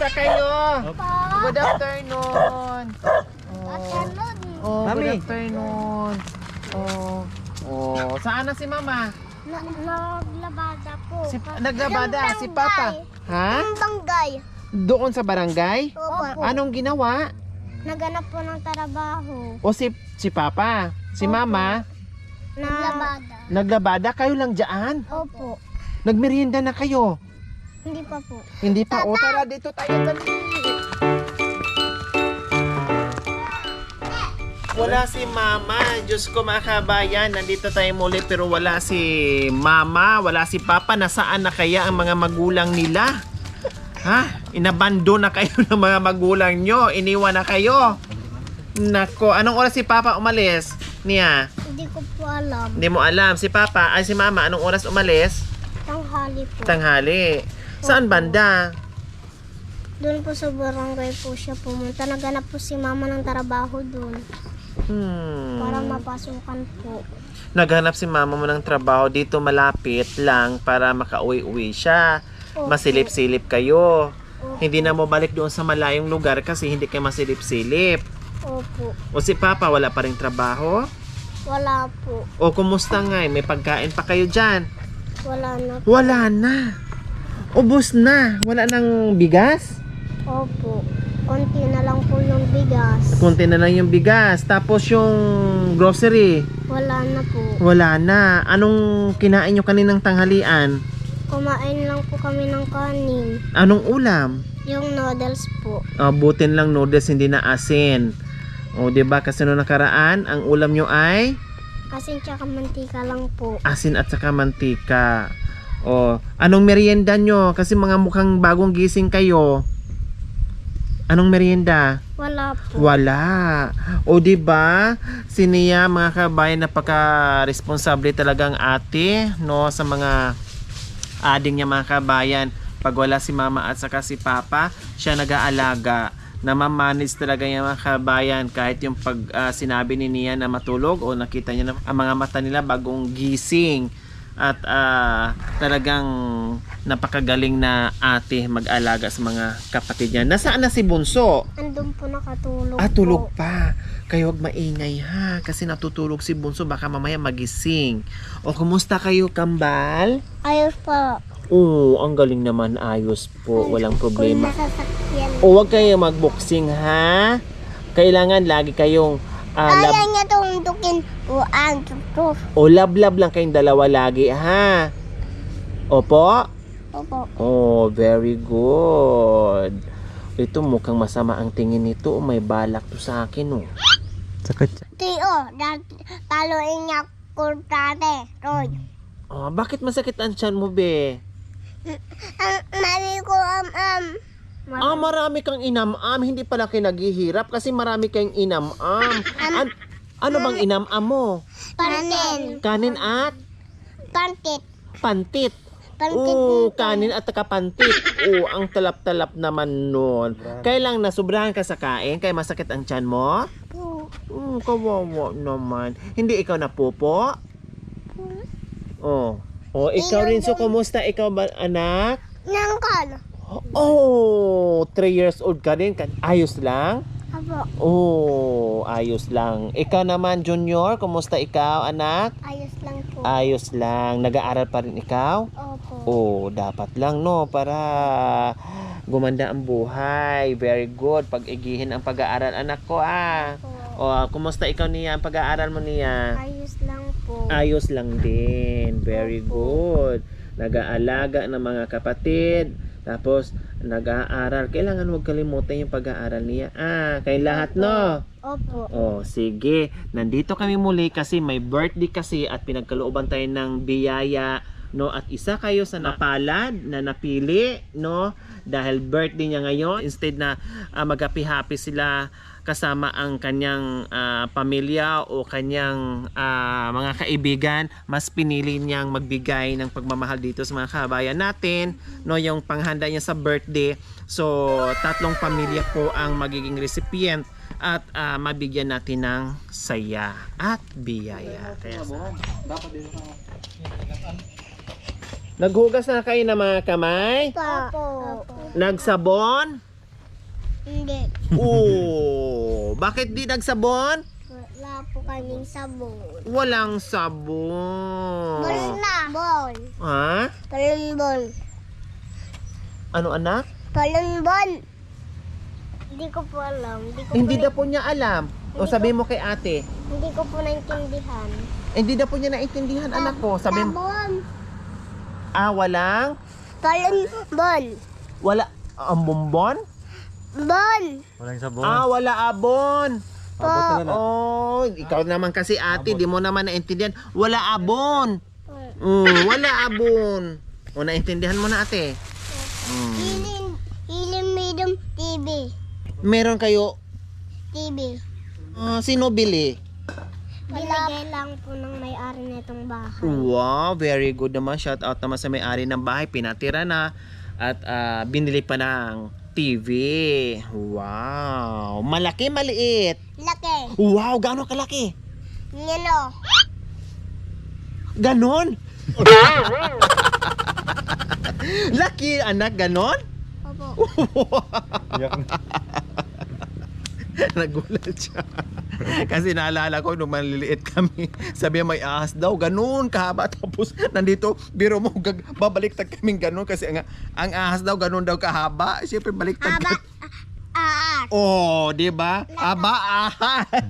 Kumusta kayo? Good afternoon. Good afternoon. Saan na si Mama? Naglabada po. Naglabada si Papa. Ha? Ang barangay. Doon sa barangay? Opo. Anong ginawa? Naganap po ng trabaho. O si Papa? Si Opo. Mama? Naglabada. Naglabada? Kayo lang dyan? Opo. Nagmerienda na kayo? Hindi pa po. Hindi pa. O tara dito tayo. Dali. Wala si Mama. Diyos ko mga kabayan. Nandito tayo muli pero wala si Mama. Wala si Papa. Nasaan na kaya ang mga magulang nila? Ha? Inabando na kayo ng mga magulang nyo. Iniwan na kayo. Nako. Anong oras si Papa umalis? Niya? Hindi ko po alam. Hindi mo alam. Si Papa, ay si Mama, anong oras umalis? Tanghali po. Tanghali. Saan banda? Doon po sa barangay po siya pumunta. Naganap po si mama ng trabaho doon. Para mapasukan po. Naghanap si Mama mo ng trabaho dito malapit lang para makauwi-uwi siya. Opo. Masilip-silip kayo. Opo. Hindi na mo balik doon sa malayong lugar kasi hindi kayo masilip-silip. Opo. O si Papa, wala pa rin trabaho? Wala po. O kumusta nga? May pagkain pa kayo dyan? Wala na po. Wala na. Ubus na. Wala nang bigas? Opo. Konti na lang po yung bigas. Kunti na lang yung bigas. Tapos yung grocery? Wala na po. Wala na. Anong kinain nyo kaninang tanghalian? Kumain lang po kami ng kanin. Anong ulam? Yung noodles po. Butin lang noodles, hindi na asin. O, diba? Kasi noong nakaraan, ang ulam nyo ay Kasi tsaka mantika lang po. asin at saka mantika. O, anong merienda nyo? Kasi mga mukhang bagong gising kayo. Anong merienda? Wala po. Wala. O, diba? Si Nia, mga kabayan, napaka-responsable talagang ate, no? Sa mga ading niya, mga kabayan. Pag wala si Mama at saka si Papa, siya nag-aalaga. Namamanage talaga yung mga kabayan kahit yung pag sinabi ni Nia na matulog o nakita niya na ang mga mata nila bagong gising at talagang napakagaling na ate mag-alaga sa mga kapatid niya. Nasaan na si Bunso? Andun po nakatulog Tulog po. pa. Kayo wag maingay ha kasi natutulog si Bunso baka mamaya magising. O kumusta kayo, kambal? Ayos pa. Oo, ang galing naman, ayos po, walang problema. Kung nasasakyan. O wag kayo magboxing ha. Kailangan lagi kayong Kaya niya tuntukin po ang tutok. o love lang kayong dalawa lagi ha. Opo? Opo. Oh, very good. Ito mukhang masama ang tingin nito. May balak to sa akin oh. Sakit siya. Tio, taluin niya ko dati. Roy. Bakit masakit ang tiyan mo, be? Mami ko Marami kang inamam. Hindi pala kayo naghihirap kasi marami kayong inamam. Ano bang inamam mo? Panin. Kanin at Pantit. pantit. Pantit. Kanin at kapantit. Ang talap-talap naman nun. Kailang nasubrahan ka sa kain, kaya masakit ang tiyan mo? Kawawa naman. Hindi ikaw na pupo? Ikaw rin. So, kumusta? Ikaw ba, anak? Nangkal. 3 years old ka rin. Ayos lang? Apo. Ayos lang. Ikaw naman, Junior, kumusta ikaw, anak? Ayos lang po. Ayos lang. Nag-aaral pa rin ikaw? Opo. Dapat lang, no? Para gumanda ang buhay. Very good. Pag-igihin ang pag-aaral, anak ko, kumusta ikaw niya? Ang pag-aaral mo niya? Ayos lang po. Ayos lang din. Very good. Nag-aalaga ng mga kapatid. Tapos, nag-aaral. Kailangan huwag kalimutan yung pag-aaral niya. Kayong lahat, no? Opo. Sige. Nandito kami muli kasi may birthday kasi at pinagkalooban tayo ng biyaya, no? At isa kayo sa napalad na napili, no? Dahil birthday niya ngayon, instead na mag-happy-happy sila kasama ang kanyang pamilya o kanyang mga kaibigan, mas pinili niyang magbigay ng pagmamahal dito sa mga kabayan natin, no, yung panghanda niya sa birthday. So 3 pamilya po ang magiging recipient at mabigyan natin ng saya at biyaya. Kaya naghugas na kayo ng mga kamay? Opo. Nagsabon? Hindi. Oh, bakit di nagsabon? Wala po kaming sabon. Walang sabon. Bol na. Bol. Ha? Palunbon. Ano anak? Palunbon. Hindi ko po alam. Hindi daw po niya alam. O sabi mo kay ate. Hindi ko po naintindihan. Hindi daw po niya naintindihan anak ko. Sabi mo, Sabon. walang? Palunbon. Wala, ang bonbon? Bon. Walang sabon. Wala abon. Abot na lang. Oh, ikaw naman kasi ate, di mo naman naintindihan. Wala abon. Wala abon. O, naintindihan mo na ate. Hiling medium TV. Meron kayo, TV. sino bili? Binigay lang po ng may-ari nitong bahay. Wow, very good naman. Shout out naman sa may-ari ng bahay. Pinatira na at binili pa ng TV. Wow. Malaki, maliit. Laki. Wow, gaano kalaki? Nino. Ganon? Laki, anak, ganon? Opo. Iyak na. Nagulat siya. Kasi naalala ko nung maliliit kami, sabi may ahas daw, ganun kahaba. Tapos nandito, biro mo, babaliktad kaming ganun kasi ang ahas daw ganun daw kahaba. Siyempre baliktad Aba. Oh, di ba? Aba, ahas.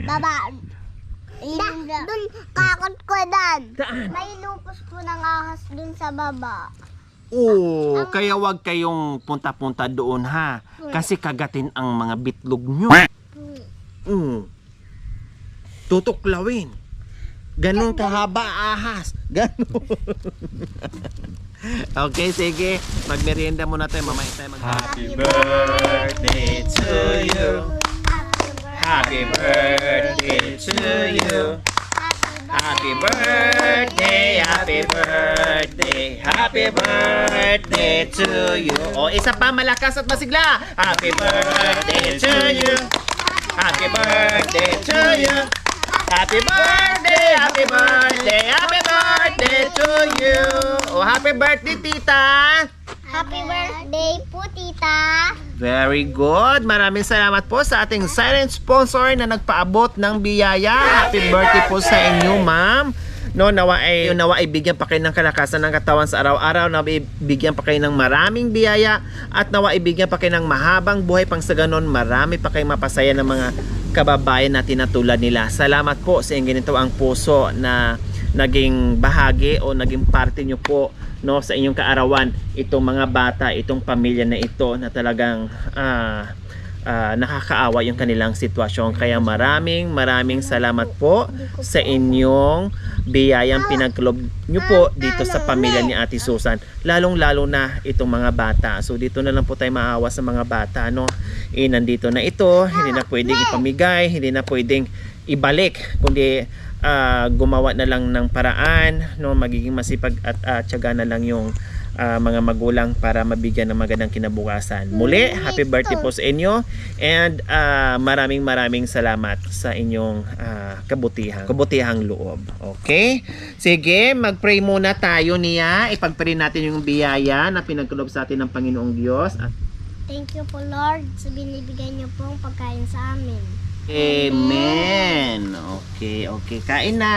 Baba. Dun, kakot ko dan. Saan? May lupos po ng ahas dun sa baba. Oh, kaya wag kayong punta-punta doon ha. Kasi kagatin ang mga bitlog nyo. Tutuklawin. Ganon kahaba ahas. Ganon. Okay, sige. Magmerienda muna tayo. Mamaya tayo Happy birthday to you. Happy birthday to you. Happy birthday, happy birthday, happy birthday to you. O, isa pa, malakas at masigla. Happy birthday to you. Happy birthday to you. Happy birthday, happy birthday, happy birthday to you. O, happy birthday, tita. Happy birthday po, tita. Very good. Maraming salamat po sa ating silent sponsor na nagpaabot ng biyaya. Happy birthday po sa inyo, ma'am. No, nawa ay bigyan pa kayo ng kalakasan ng katawan sa araw-araw, nawa ibigyan pa kayo ng maraming biyaya, at nawa ibigyan pa kayo ng mahabang buhay pang sa ganon, marami pa kayong mapasaya ng mga kababayan natin na tulad nila. Salamat po sa inyong ganito ang puso na naging bahagi o naging parte nyo po, no, sa inyong kaarawan, itong mga bata, itong pamilya na ito na talagang nakakaawa yung kanilang sitwasyon. Kaya maraming salamat po sa inyong biyayang pinagkalob nyo po dito sa pamilya ni Ate Susan, lalong-lalo na itong mga bata. So dito na lang po tayo maawa sa mga bata, no. Nandito na ito, hindi na pwedeng ipamigay, hindi na pwedeng ibalik, kundi gumawa na lang ng paraan, no, magiging masipag at tiyaga na lang yung mga magulang para mabigyan ng magandang kinabukasan. Muli, happy birthday po sa inyo, and maraming salamat sa inyong kabutihang loob. Okay? Sige, mag-pray muna tayo niya. Ipag-pray natin yung biyaya na pinagkulob sa atin ng Panginoong Diyos. Thank you po, Lord, sa binibigay niyo pong pagkain sa amin. Amen. Okay. Kain na.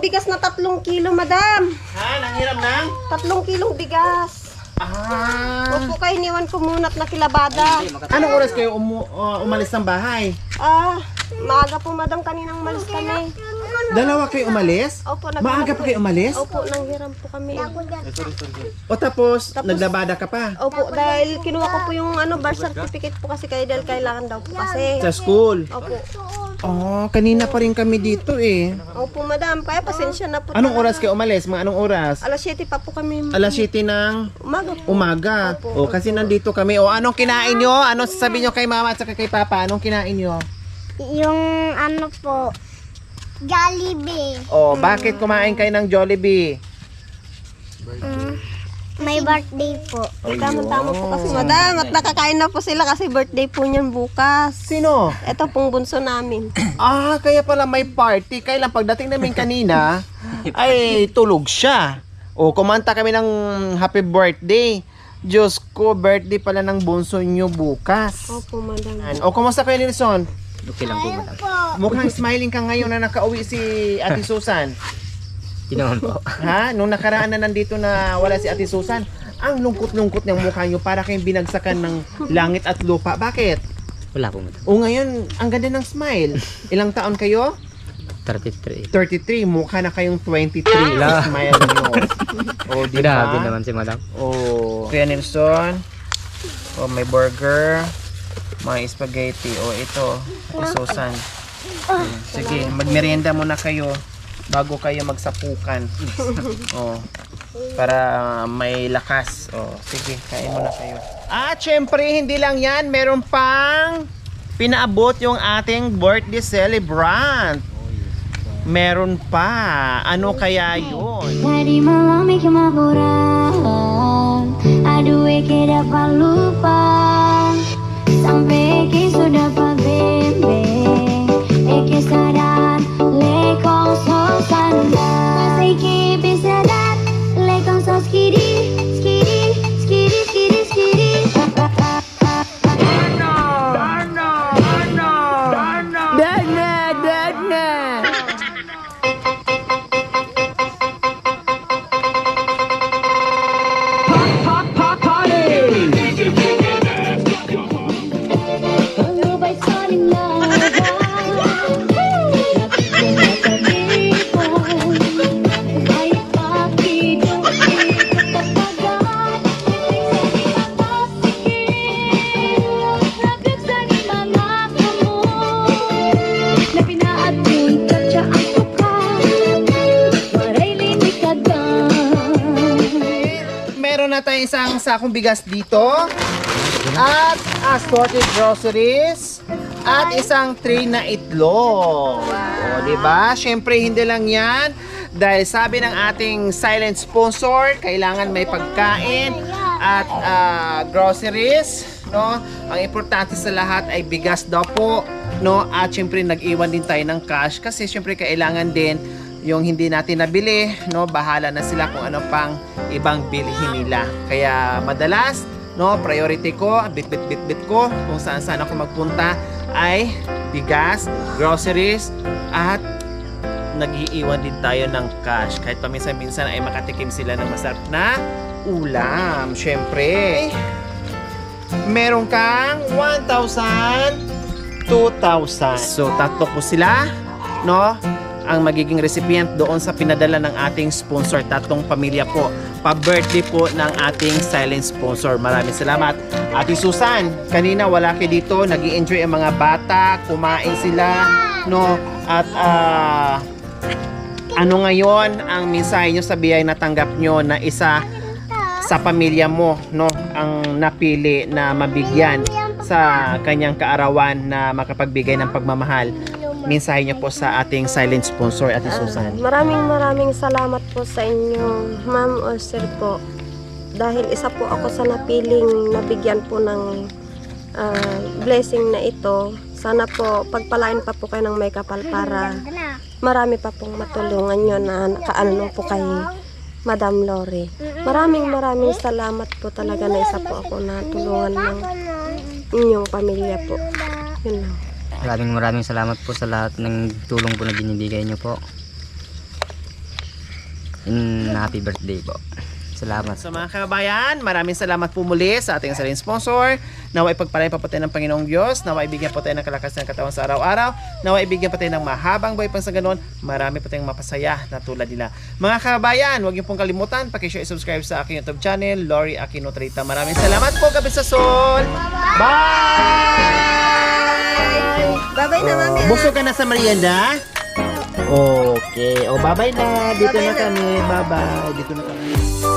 bigas na 3 kilo, madam. Ha? Nanghiram ng? 3 kilong bigas. Ah. Opo kayo, iniwan ko muna at nakilabada. Anong oras kayo umalis ng bahay? Maaga po, madam. Kaninang umalis kami. Dalawa kayo umalis? Opo, Maaga pa kayo umalis? Opo, nanghiram po kami. O tapos, naglabada ka pa? Opo, dahil kinuha ko po yung birth certificate po kasi kayo dahil kailangan daw po kasi. Sa school? Opo. Oh, kanina pa rin kami dito eh. Opo, madam. Kaya pasensya na po. Anong oras kayo umalis? Mga anong oras? Alas 7 pa po kami. Alas 7 ng Umaga po. umaga. O, kasi nandito kami. O, anong kinain nyo? Anong sasabihin nyo kay mama at saka kay papa? Anong kinain nyo? Yung ano po, Jollibee. O, bakit kumain kayo ng Jollibee? May birthday po. Tama-tama po kasi, madam. At nakakain na po sila kasi birthday po niyan bukas. Sino? Ito pong bunso namin. Kaya pala may party. Kailan pagdating namin kanina, ay tulog siya. O, kumanta kami ng happy birthday. Diyos ko, birthday pala ng bunso nyo bukas. Opo, madam. O, kumusta kayo, Nilson? Okay lang po, madam. Mukhang smiling ka ngayon na nakauwi si Ate Susan. Hindi naman po. Ha? Nung nakaraan na nandito na wala si Ate Susan, ang lungkot-lungkot ng mukha nyo para kayong binagsakan ng langit at lupa. Bakit? Wala po, madam. O ngayon, ang ganda ng smile. Ilang taon kayo? 33. 33. Mukha na kayong 23. Yung smile nyo. O, di Grabe ba? naman si madam. O, Kuya Nelson. O, may burger. Mga spaghetti. O, ito. Ate Susan. Sige, magmerienda muna kayo bago kayo magsapukan. Para may lakas. Sige, kain muna kayo. At syempre, hindi lang yan. Meron pang pinaabot yung ating birthday celebrant. Meron pa. Ano kaya yun? Tadi malam bikin maburan, aduh ke dapat lupa, sampai ke sudah pabembeng, ke sadar lekong sosanda, ke bisa dar lekong sos skidi skidi skidi skidi skidi. Dana. Lubay saling laban, ay pakido katapagan, nagig sa mga kamo, na pinaatun katsa ang tukan, waray limikagan. Meron na tayong isang sakong bigas dito. At assorted groceries. At isang tray na itlog. O, diba? Siyempre, hindi lang yan. Dahil sabi ng ating silent sponsor, kailangan may pagkain at groceries. No? Ang importante sa lahat ay bigas daw po. No? At siyempre, nag-iwan din tayo ng cash. Kasi siyempre, kailangan din yung hindi natin nabili. No? Bahala na sila kung ano pang ibang bilhin nila. Kaya madalas, no, priority ko, bit ko kung saan ako magpunta ay bigas, groceries, at nag-iiwan din tayo ng cash. Kahit paminsan-minsan ay makatikim sila ng masarap na ulam. Syempre, meron kang 1,000, 2,000. So, tatlo po sila, no? Ang magiging recipient doon sa pinadala ng ating sponsor. Tatlong pamilya po. Pa-birthday po ng ating silent sponsor. Maraming salamat. Ate Susan, kanina wala kayo dito. Nag-i-enjoy ang mga bata. Kumain sila. No? At ano ngayon ang mensahe nyo sa biyay na tanggap nyo na isa sa pamilya mo, no? Ang napili na mabigyan sa kanyang kaarawan na makapagbigay ng pagmamahal. Mensahe niyo po sa ating silent sponsor, Ate Susan. Maraming salamat po sa inyo, ma'am or sir po. Dahil isa po ako sa napiling nabigyan po ng blessing na ito. Sana po pagpalain pa po kayo ng may kapal para marami pa pong matulungan nyo na nakaano po kay Madam Lori. Maraming salamat po talaga na isa po ako na tulungan ng inyong pamilya po. Yun lang. Maraming salamat po sa lahat ng tulong po na binibigay niyo po. Happy birthday po. Salamat. So mga kabayan, maraming salamat po muli sa ating saling sponsor. Naway pagpalain pa po tayo ng Panginoong Diyos. Naway ibigyan po tayo ng kalakasan ng katawan sa araw-araw. Naway ibigyan po tayo ng mahabang buhay pang sa ganun. Marami po tayong mapasaya na tulad nila. Mga kabayan, huwag niyo pong kalimutan, pakishare and subscribe sa aking YouTube channel, Lori Aquino Trita. Maraming salamat po, Gabi sa Sol. Bye! Bye-bye na, Mami. Busog ka na sa merienda? Okay. O, bye-bye na. Dito na kami. Bye-bye. Dito na kami.